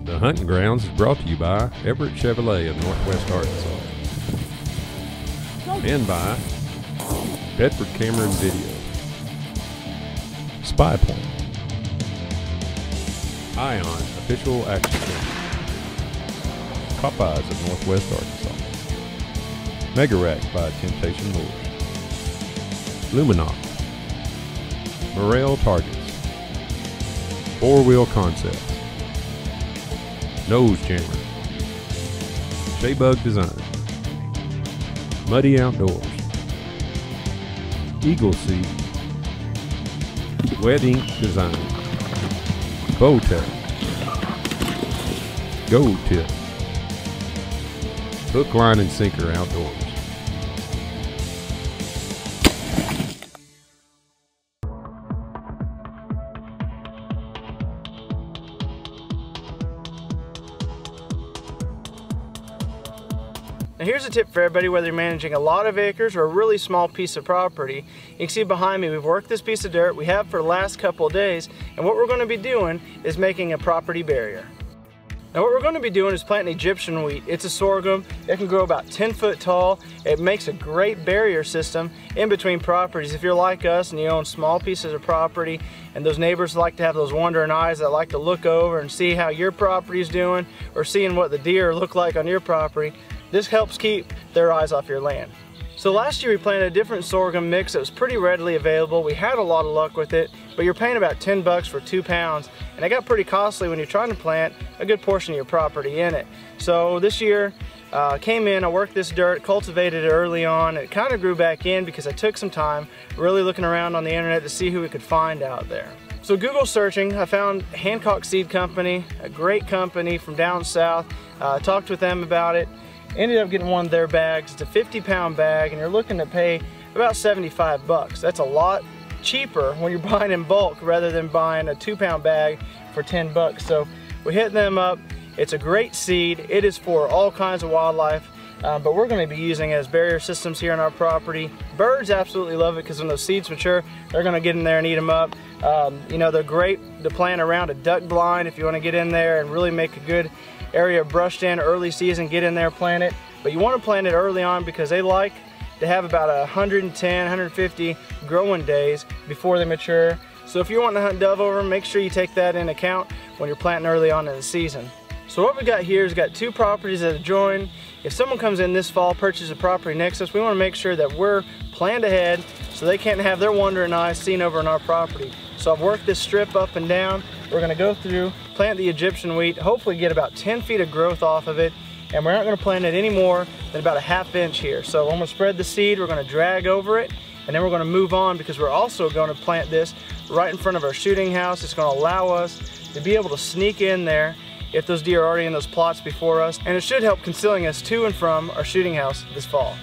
The Hunting Grounds is brought to you by Everett Chevrolet of Northwest Arkansas and by Bedford Camera and Video, Spy Point, Ion Official Action Camera, Popeyes of Northwest Arkansas, Mega Rack by Temptation Lures, Luminox, Morel Targets, Four Wheel Concepts, Nose Jammer, Shaybug Design, Muddy Outdoors, Eagle Seat, Wet Ink Design, Bowtech, Go Tip, Hook, Line, and Sinker Outdoors. Now here's a tip for everybody, whether you're managing a lot of acres or a really small piece of property. You can see behind me, we've worked this piece of dirt, we have for the last couple of days, and what we're going to be doing is making a property barrier. Now what we're going to be doing is planting Egyptian wheat. It's a sorghum. It can grow about 10 foot tall. It makes a great barrier system in between properties. If you're like us and you own small pieces of property and those neighbors like to have those wandering eyes that like to look over and see how your property's doing or seeing what the deer look like on your property, this helps keep their eyes off your land. So last year we planted a different sorghum mix that was pretty readily available. We had a lot of luck with it, but you're paying about 10 bucks for 2 pounds, and it got pretty costly when you're trying to plant a good portion of your property in it. So this year, came in, I worked this dirt, cultivated it early on. It kind of grew back in because I took some time really looking around on the internet to see who we could find out there. So Google searching, I found Hancock Seed Company, a great company from down south. Talked with them about it. Ended up getting one of their bags. It's a 50-pound bag and you're looking to pay about 75 bucks. That's a lot cheaper when you're buying in bulk rather than buying a 2-pound bag for 10 bucks. So we hit them up. It's a great seed. It is for all kinds of wildlife, but we're going to be using it as barrier systems here on our property. Birds absolutely love it because when those seeds mature, they're going to get in there and eat them up. You know, they're great to plant around a duck blind if you want to get in there and really make a good area brushed in early season, get in there, plant it. But you want to plant it early on because they like to have about 110, 150 growing days before they mature. So if you want to hunt dove over them, make sure you take that into account when you're planting early on in the season. So what we got here is got 2 properties that adjoin. If someone comes in this fall, purchases a property next to us, we want to make sure that we're planned ahead so they can't have their wandering eyes seen over on our property. So I've worked this strip up and down. We're going to go through, plant the Egyptian wheat, hopefully get about 10 feet of growth off of it, and we're not going to plant it any more than about a ½ inch here. So I'm going to spread the seed, we're going to drag over it, and then we're going to move on because we're also going to plant this right in front of our shooting house. It's going to allow us to be able to sneak in there if those deer are already in those plots before us, and it should help concealing us to and from our shooting house this fall.